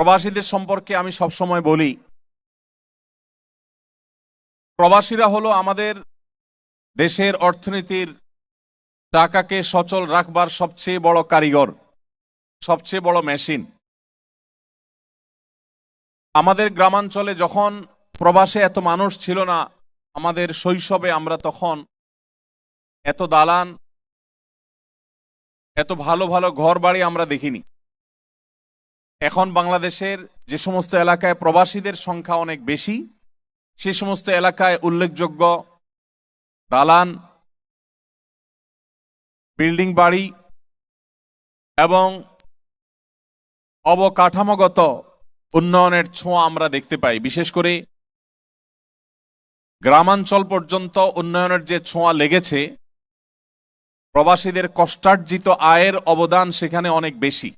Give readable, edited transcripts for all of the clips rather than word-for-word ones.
প্রবাসীদের সম্পর্কে আমি সবসময় বলি, প্রবাসীরা হলো আমাদের দেশের অর্থনীতির টাকাকে সচল রাখবার সবচেয়ে বড় কারিগর, সবচেয়ে বড় মেশিন। আমাদের গ্রামাঞ্চলে যখন প্রবাসে এত মানুষ ছিল না, আমাদের শৈশবে আমরা তখন এত দালান, এত ভালো ভালো ঘর বাড়ি আমরা দেখিনি। এখন বাংলাদেশের যে সমস্ত এলাকায় প্রবাসীদের সংখ্যা অনেক বেশি, সে সমস্ত এলাকায় উল্লেখযোগ্য দালান, বিল্ডিং বাড়ি এবং অবকাঠামোগত উন্নয়নের ছোঁয়া আমরা দেখতে পাই। বিশেষ করে গ্রামাঞ্চল পর্যন্ত উন্নয়নের যে ছোঁয়া লেগেছে, প্রবাসীদের কষ্টার্জিত আয়ের অবদান সেখানে অনেক বেশি।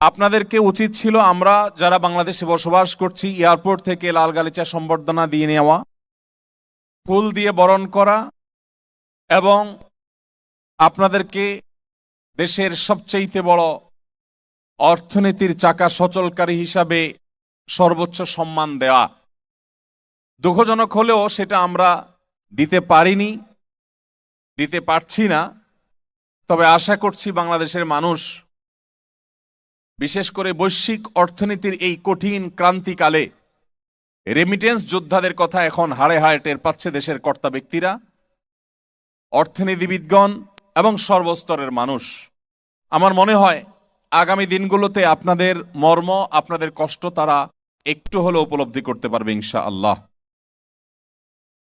আপনাদেরকে উচিত ছিল আমরা যারা বাংলাদেশে বসবাস করছি, এয়ারপোর্ট থেকে লাল গালিচা সম্বর্ধনা দিয়ে নেওয়া, ফুল দিয়ে বরণ করা এবং আপনাদেরকে দেশের সবচেয়ে বড় অর্থনীতির চাকা সচলকারী হিসাবে সর্বোচ্চ সম্মান দেওয়া। দুঃখজনক হলেও সেটা আমরা দিতে পারিনি, দিতে পারছি না। তবে আশা করছি বাংলাদেশের মানুষ, বিশেষ করে বৈশ্বিক অর্থনীতির এই কঠিন ক্রান্তিকালে রেমিটেন্স যোদ্ধাদের কথা এখন হাড়ে হাড়ে টের পাচ্ছে দেশের কর্তা ব্যক্তিরা, অর্থনীতিবিদগণ এবং সর্বস্তরের মানুষ। আমার মনে হয় আগামী দিনগুলোতে আপনাদের মর্ম, আপনাদের কষ্ট তারা একটু হলেও উপলব্ধি করতে পারবে ইনশাআল্লাহ।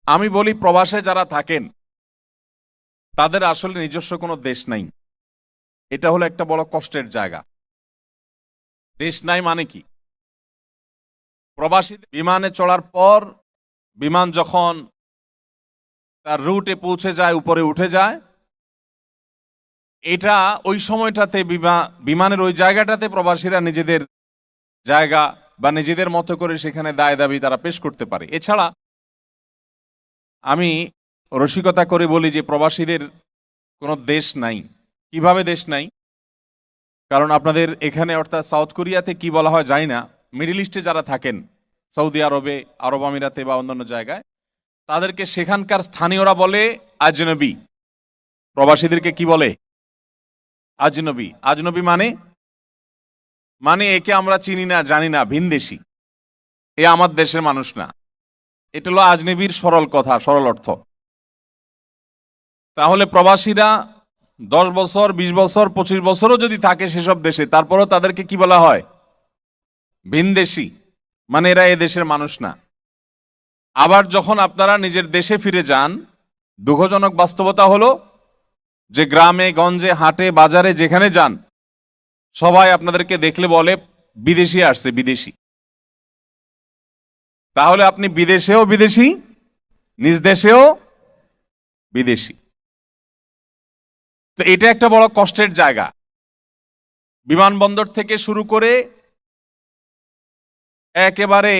আমি বলি, প্রবাসে যারা থাকেন তাদের আসলে নিজস্ব কোনো দেশ নাই। এটা হলো একটা বড় কষ্টের জায়গা। দেশ নাই মানে কি? প্রবাসী বিমানে চড়ার পর বিমান যখন তার রুটে পৌঁছে যায়, উপরে উঠে যায়, এটা ওই সময়টাতে বিমানের ওই জায়গাটাতে প্রবাসীরা নিজেদের জায়গা বা নিজেদের মতো করে সেখানে দায় দাবি তারা পেশ করতে পারে। এছাড়া আমি রসিকতা করে বলি যে প্রবাসীদের কোনো দেশ নাই। কিভাবে দেশ নাই? কারণ আপনাদের এখানে অর্থাৎ সাউথ কোরিয়াতে কি বলা হয় জানি না, মিডল ইস্টে যারা থাকেন, সৌদি আরবে, আরব আমিরাতে বা অন্যান্য জায়গায়, তাদেরকে সেখানকার স্থানীয়রা বলে আজনবী। প্রবাসীদেরকে কি বলে? আজনবী। আজনবী মানে একে আমরা চিনি না, জানি না, ভিনদেশী, এ আমার দেশের মানুষ না। এটা হলো আজনবীর সরল কথা, সরল অর্থ। তাহলে প্রবাসীরা 10 বছর, 20 বছর, 25 বছরও যদি থাকে সেসব দেশে, তারপরও তাদেরকে কি বলা হয়? ভিনদেশী। মানে এরা এ দেশের মানুষ না। আবার যখন আপনারা নিজের দেশে ফিরে যান, দুঃখজনক বাস্তবতা হলো যে গ্রামে গঞ্জে হাটে বাজারে যেখানে যান, সবাই আপনাদেরকে দেখলে বলে বিদেশি আসছে, বিদেশি। তাহলে আপনি বিদেশেও বিদেশি, নিজ দেশেও বিদেশি। তো এটা একটা বড় কষ্টের জায়গা। বিমানবন্দর থেকে শুরু করে একেবারে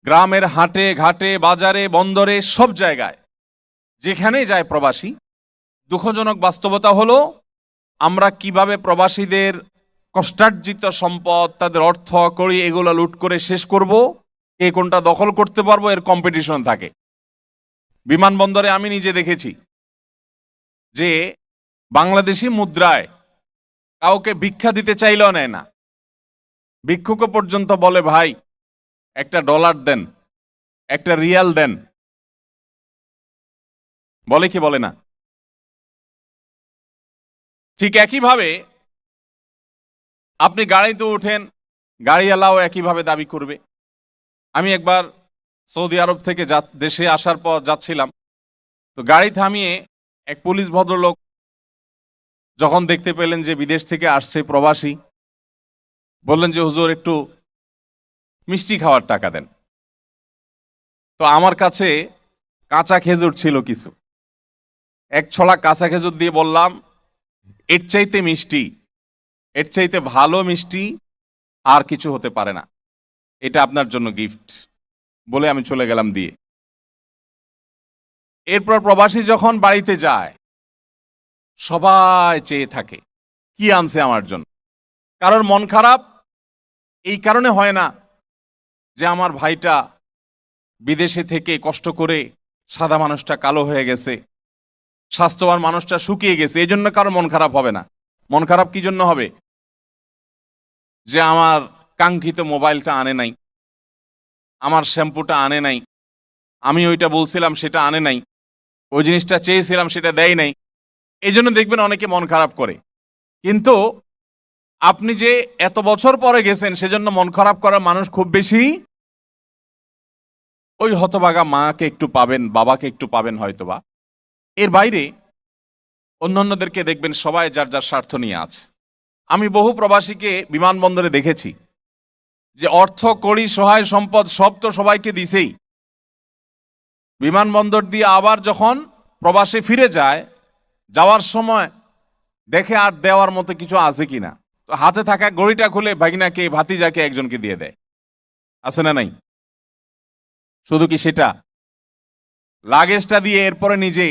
গ্রামের হাটে ঘাটে বাজারে বন্দরে সব জায়গায় যেখানে যায় প্রবাসী, দুঃখজনক বাস্তবতা হলো আমরা কিভাবে প্রবাসীদের কষ্টার্জিত সম্পদ, তাদের অর্থ করি, এগুলো লুট করে শেষ করব, কে কোনটা দখল করতে পারবো, এর কম্পিটিশন থাকে। বিমানবন্দরে আমি নিজে দেখেছি যে বাংলাদেশি মুদ্রায় কাউকে ভিক্ষা দিতে চাইলেও নেয় না। ভিক্ষুক পর্যন্ত বলে, ভাই একটা ডলার দেন, একটা রিয়াল দেন। বলে কি বলে না? ঠিক একইভাবে আপনি গাড়িতে উঠেন, গাড়িওয়ালাও একইভাবে দাবি করবে। আমি একবার সৌদি আরব থেকে দেশে আসার পর যাচ্ছিলাম, তো গাড়ি থামিয়ে এক পুলিশ ভদ্রলোক যখন দেখতে পেলেন যে বিদেশ থেকে আসছে প্রবাসী, বললেন যে হুজুর একটু মিষ্টি খাওয়ার টাকা দেন। তো আমার কাছে কাঁচা খেজুর ছিল কিছু, এক ছড়া কাঁচা খেজুর দিয়ে বললাম, এর চাইতে মিষ্টি, এর চাইতে ভালো মিষ্টি আর কিছু হতে পারে না, এটা আপনার জন্য গিফট, বলে আমি চলে গেলাম দিয়ে। এরপর প্রবাসী যখন বাড়িতে যায়, সবাই চেয়ে থাকে কি আনছে আমার জন্য। কারোর মন খারাপ এই কারণে হয় না যে আমার ভাইটা বিদেশে থেকে কষ্ট করে সাদা মানুষটা কালো হয়ে গেছে, স্বাস্থ্যবান মানুষটা শুকিয়ে গেছে, এই জন্য কারো মন খারাপ হবে না। মন খারাপ কি জন্য হবে? যে আমার কাঙ্ক্ষিত মোবাইলটা আনে নাই, আমার শ্যাম্পুটা আনে নাই, আমি ওইটা বলছিলাম সেটা আনে নাই, ওই জিনিসটা চেয়েছিলাম সেটা দেয় নাই, এই জন্য দেখবেন অনেকে মন খারাপ করে। কিন্তু আপনি যে এত বছর পরে গেছেন সেজন্য মন খারাপ করা মানুষ খুব বেশি, ওই হতভাগা মাকে একটু পাবেন, বাবাকে একটু পাবেন হয়তোবা। এর বাইরে অন্যান্যদেরকে দেখবেন সবাই যার যার স্বার্থ নিয়ে আছে। আমি বহু প্রবাসীকে বিমানবন্দরে দেখেছি যে অর্থ কড়ি সহায় সম্পদ সব তো সবাইকে দিছেই, বিমানবন্দর দিয়ে আবার যখন প্রবাসে ফিরে যায়, যাওয়ার সময় দেখে আর দেওয়ার মতো কিছু আছে কিনা, তো হাতে থাকা গড়িটা খুলে ভাগিনাকে ভাতিজাকে একজনকে দিয়ে দেয়। আছে না নাই? শুধু কি সেটা, লাগেজটা দিয়ে এরপরে নিজে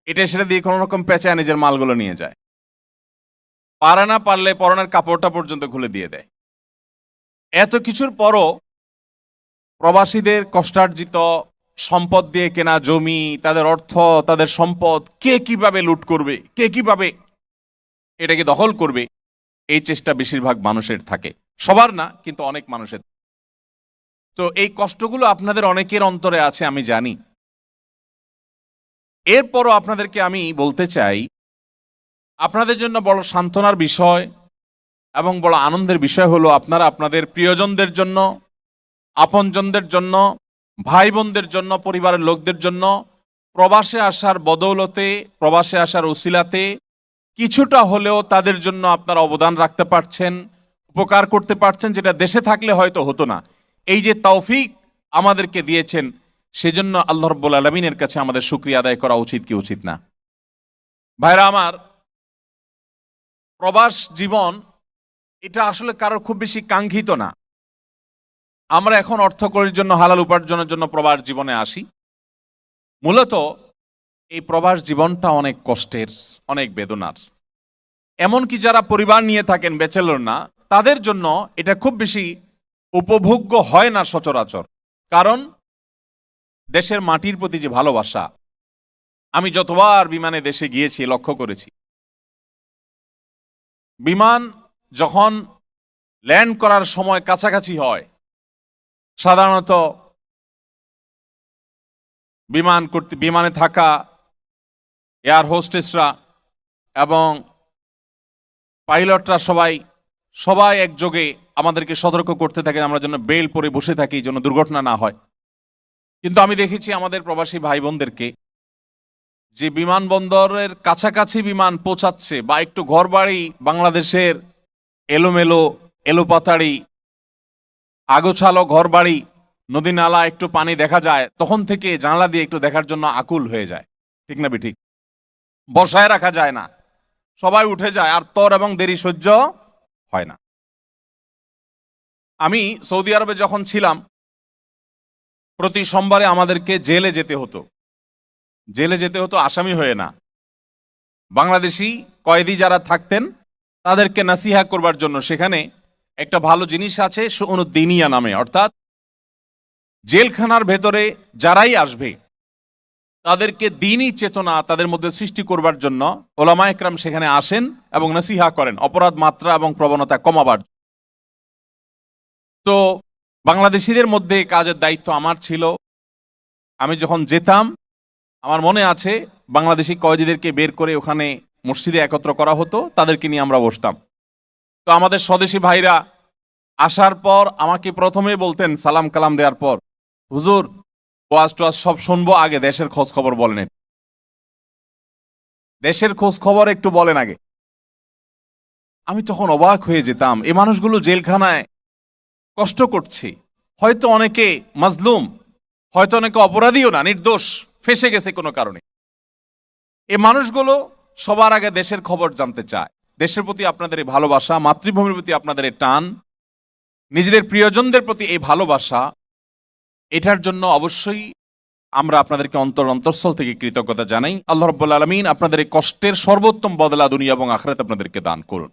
এটা সেটা দিয়ে কোনো রকম পেঁচায় নিজের মালগুলো নিয়ে যায়। পারে না পারলে পরনের কাপড়টা পর্যন্ত খুলে দিয়ে দেয়। এত কিছুর পরও প্রবাসীদের কষ্টার্জিত সম্পদ দিয়ে কেনা জমি, তাদের অর্থ, তাদের সম্পদ কে কিভাবে লুট করবে, কে কিভাবে এটাকে দখল করবে, এই চেষ্টা বেশিরভাগ মানুষের থাকে। সবার না, কিন্তু অনেক মানুষের। তো এই কষ্টগুলো আপনাদের অনেকের অন্তরে আছে আমি জানি। এরপরও আপনাদেরকে আমি বলতে চাই, আপনাদের জন্য বড় সান্ত্বনার বিষয় এবং বড় আনন্দের বিষয় হলো আপনারা আপনাদের প্রিয়জনদের জন্য, আপনজনদের জন্য, ভাই বোনদের জন্য, পরিবারের লোকদের জন্য প্রবাসে আসার বদৌলতে, প্রবাসে আসার উসিলাতে কিছুটা হলেও তাদের জন্য আপনারা অবদান রাখতে পারছেন, উপকার করতে পারছেন, যেটা দেশে থাকলে হয়তো হতো না। এই যে তৌফিক আমাদেরকে দিয়েছেন, সেজন্য আল্লাহ রাব্বুল আলামিনের কাছে আমাদের শুকরিয়া আদায় করা উচিত কি উচিত না? ভাইরা আমার, প্রবাস জীবন এটা আসলে কারোর খুব বেশি কাঙ্ক্ষিত না। আমরা এখন অর্থকরীর জন্য, হালাল উপার্জনের জন্য প্রবাস জীবনে আসি। মূলত এই প্রবাস জীবনটা অনেক কষ্টের, অনেক বেদনার। এমনকি যারা পরিবার নিয়ে থাকেন, ব্যাচেলর না, তাদের জন্য এটা খুব বেশি উপভোগ্য হয় না সচরাচর। কারণ দেশের মাটির প্রতি যে ভালোবাসা, আমি যতবার বিমানে দেশে গিয়েছি লক্ষ্য করেছি, বিমান যখন ল্যান্ড করার সময় কাছাকাছি হয়, সাধারণত বিমানে থাকা এয়ার হোস্টেসরা এবং পাইলটরা সবাই একযোগে আমাদেরকে সতর্ক করতে থাকে আমরা যেন বেল্ট পরে বসে থাকি, যেন দুর্ঘটনা না হয়। কিন্তু আমি দেখেছি আমাদের প্রবাসী ভাই বোনদেরকে, যে বিমানবন্দরের কাছাকাছি বিমান পৌঁছাচ্ছে বা একটু ঘরবাড়ি বাংলাদেশের এলোমেলো, এলোপাতাড়ি, আগোছালো ঘরবাড়ি, নদী নালা, একটু পানি দেখা যায়, তখন থেকে জানলা দিয়ে একটু দেখার জন্য আকুল হয়ে যায়। ঠিক না বেঠিক? বসায় রাখা যায় না, সবাই উঠে যায়, আর তর এবং দেরি সহ্য হয় না। আমি সৌদি আরবে যখন ছিলাম, প্রতি সোমবারে আমাদেরকে জেলে যেতে হতো। জেলে যেতে হতো আসামি হয়ে না, বাংলাদেশি কয়েদি যারা থাকতেন তাদেরকে নাসিহা করবার জন্য। সেখানে একটা ভালো জিনিস আছে শুউনুদ্দিনিয়া নামে, অর্থাৎ জেলখানার ভেতরে যারাই আসবে তাদেরকে দ্বীনি চেতনা তাদের মধ্যে সৃষ্টি করবার জন্য ওলামা একরাম সেখানে আসেন এবং নাসিহা করেন অপরাধ মাত্রা এবং প্রবণতা কমাবার। তো বাংলাদেশিদের মধ্যে কাজের দায়িত্ব আমার ছিল। আমি যখন যেতাম, আমার মনে আছে বাংলাদেশি কয়েদিদেরকে বের করে ওখানে মসজিদে একত্র করা হতো, তাদেরকে নিয়ে আমরা বসতাম। তো আমাদের স্বদেশী ভাইরা আসার পর আমাকে প্রথমে বলতেন, সালাম কালাম দেওয়ার পর, হুজুর ওয়াজ টোয়াজ সব শুনবো, আগে দেশের খোঁজ খবর বলেন, দেশের খোঁজ খবর একটু বলেন আগে। আমি তখন অবাক হয়ে যেতাম, এই মানুষগুলো জেলখানায় কষ্ট করছে, হয়তো অনেকে মাজলুম, হয়তো অনেকে অপরাধীও না, নির্দোষ, ফেঁসে গেছে কোনো কারণে। এই মানুষগুলো সবার আগে দেশের খবর জানতে চায়। দেশের প্রতি আপনাদের এই ভালোবাসা, মাতৃভূমির প্রতি আপনাদের এই টান, নিজেদের প্রিয়জনদের প্রতি এই ভালোবাসা, এটার জন্য অবশ্যই আমরা আপনাদেরকে অন্তঃস্থল থেকে কৃতজ্ঞতা জানাই। আল্লাহ রাব্বুল আলামিন আপনাদের এই কষ্টের সর্বোত্তম বদলা দুনিয়া এবং আখিরাতে আপনাদেরকে দান করুন।